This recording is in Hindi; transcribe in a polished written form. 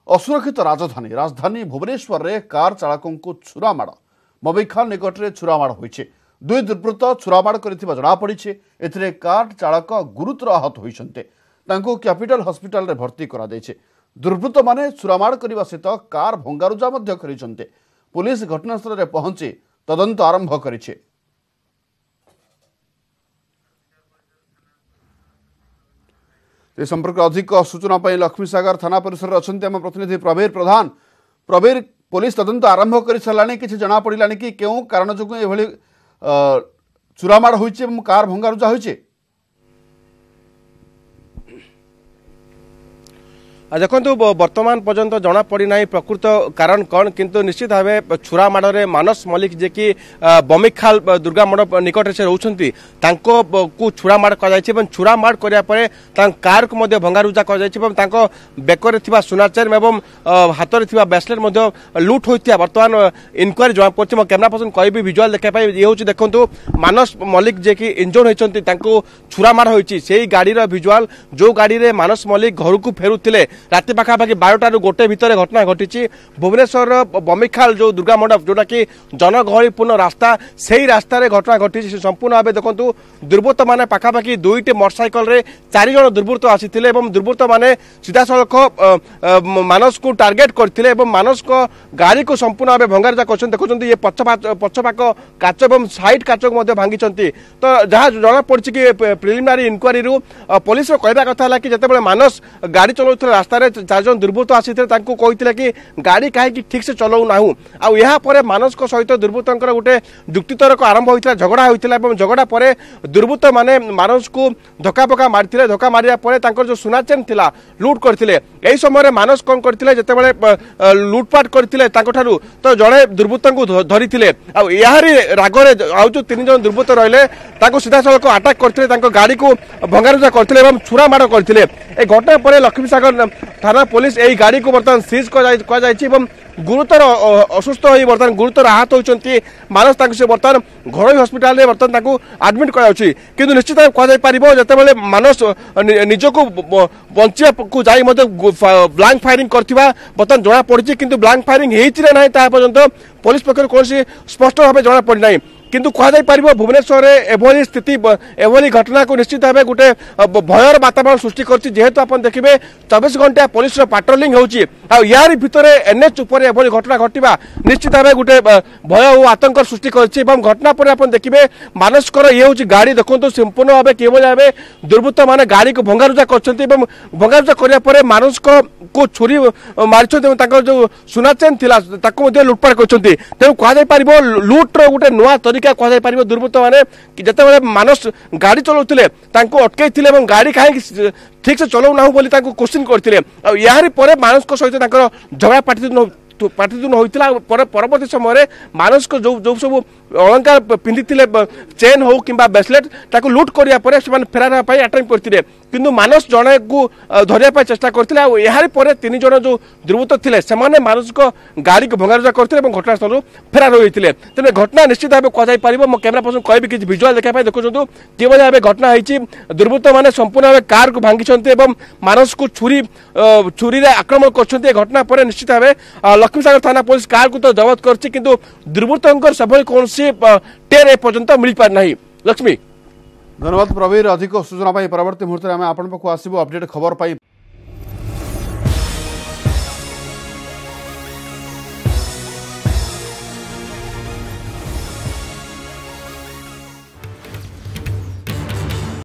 असुरक्षित राजधानी भुवनेश्वर रे कार चालकों को छुरामाड़ बमिखाल निकट में छुरामाड़ होइछे। दुई दुर्बृत्त छुरामाड़ करिथिबा जणा पड़िछे। एथिरे कार चालक गुरुतर आहत होइछन्ते। तांको कैपिटल हॉस्पिटल रे भर्ती करा दैछे। दुर्बृत्त माने छुरामाड़ करबा सहित कार भंगारुजा मध्य करिछन्ते। पुलिस घटनास्थल रे पहुंची तदंत आरंभ करिछे। ए संपर्क अधिक सूचना लक्ष्मीसागर थाना परिसर अच्छा आम प्रतिनिधि प्रवीर प्रधान। प्रवीर, पुलिस तदंत आरंभ कर सारे कि जना पड़ा कि क्यों कारण जो ये चुरामाड़ होइछे कार भंगारुजा होइछे? देखो बर्तमान पर्यंत जना पड़ना प्रकृत कारण कौन, किंतु निश्चित भाव छुरा माड़े मानस मल्लिक जे कि बमिखाल दुर्गा मंडप निकट से रोचंती को छुरा माड़ कर छुरा माड़ करापर कार को भंगारुजा कर बेकर सुना चेन एवं हाथ में ब्रेसलेट लुट होता बर्तमान इनक्वारी जना पड़ी। मो कैमेरा पर्सन कह विजुआल देखाई ये हूँ देखो मानस मल्लिक जे कि इंजर्ड होती छुरा माड़ होती से गाड़ी विजुआल जो गाड़ी में मानस मल्लिक घर को फेरुले राति पाखापाखि 12टारू गोटे भितर घटना घटी। भुवनेश्वर बमिखाल जो दुर्गा मंडप जोटा कि जनगहलीपूर्ण रास्ता से रास्तार घटना घटी। संपूर्ण भाव देखो दुर्बृत्त मैंने पाखापाखि 2टी मोटरसाइकल रे 4 जन दुर्बृत्त आसीथिले एवं दुर्बृत्त मैंने सीधा सड़क मानस को टार्गेट करथिले मानस को गाड़ी को संपूर्ण भाव भंगारुजा कर देखुं ये पछपाक काच और साइड काच को भांगी। तो जहाँ जना पड़ी कि प्रिलिमिनारी इनक्वारी पुलिस कहवा कथा है कि जिते मानस गाड़ी चलाउथले रास्ता 4 जन दुर्बृत्त आसीथिले तांको कहिथिले कि गाड़ी कहीं ठीक से चलाऊ ना। आपर मानस सहित दुर्बृत्तर गोटे जुक्तितर्क आरंभ होता झगड़ा होता और झगड़ा पर दुर्बृत्त माने मानस को धक्का पक्का मारी धक्का मारे जो सुना चेन थिला लुट करते। यही समय मानस कौन करते जिते लुटपाट करते तो जड़े दुर्बृत्त को धरी यारी रागरे आउ जो 3 जन दुर्बृत्त रही सीधा सड़क आटाक करते गाड़ी को भंगारुजा करते छुरा माड़ करते। ए घटना पर लक्ष्मीसागर थाना पुलिस यही गाड़ी को बर्तमान सीज कर गुरुतर असुस्थ हो बर्तमान गुरुतर आहत होती मानस से बर्तमान घरोई हस्पिटाल में बर्तमान आडमिट कर निश्चित कह जिते मानस निजक बचा को जाई ब्लांक फायरिंग करथिबा बर्तमान जना पड़ी कि ब्लांक फायरिंग होती ना पर्यंत पुलिस पक्ष कौन स्पष्ट भाव जना पड़ना। किंतु कह भुवनेश्वर एभली स्थिति एभली घटना को निश्चित भाव गोटे भयर वातावरण सृष्टि कर जेहेतु आप देखिए 24 घंटा पुलिस पाट्रोलिंग होची यार भितर एनएच उपर एभली घटना घटवा निश्चित भाव गोटे भय और आतंक सृष्टि कर घटना पर आप देखिए मानसकर ये हूँ गाड़ी देखो संपूर्ण भाव किभली भाव दुर्बृत्त मैंने गाड़ी को भंगारुजा भंगारुजा करापर मानस को छुरी मारी जो सुना चेन थी लुटपाट कर तेणु कह लुट्र गोटे नुआ तरीका कह दुर्बृत्त मैंने जिते मानस गाड़ी चलाउथिले अटकई गाड़ी कहीं ठीक से चलाऊ ना बोली क्वेश्चन करते यार पर मानस सहित झगड़ा पाटितुन होता परवर्ती समय मानस को जो सब अलंकार पिंधि चेन हो कि ब्रेसलेट लुट करापर से फेरार अटेम्प्ट करते किंतु मानस जड़े को धरने चेष्टा करते यार पर 3 जन जो दुर्बृत्त थे से मानस को गाड़ी को भंगारुजा करते घटनास्थल फेरार होते। तेनाली घटना निश्चित भाव कह मो कैमेरा पर्सन कह कि विजुआल देखा देखुं किभली भाव घटना होती दुर्बृत्त मैंने संपूर्ण भाव कार को भांगी मानस को छुरी आक्रमण कर घटना पर निश्चित भाव लक्ष्मीसागर थाना पुलिस कार को तो जबत कर दुर्बृत्त से कौन टेर ए पर्यंत मिल पार नहीं। लक्ष्मी, धन्यवाद प्रवीर। अधिक सूचना परवर्ती मुहूर्त में आपण पाखु आसबू अपडेट खबर पाई।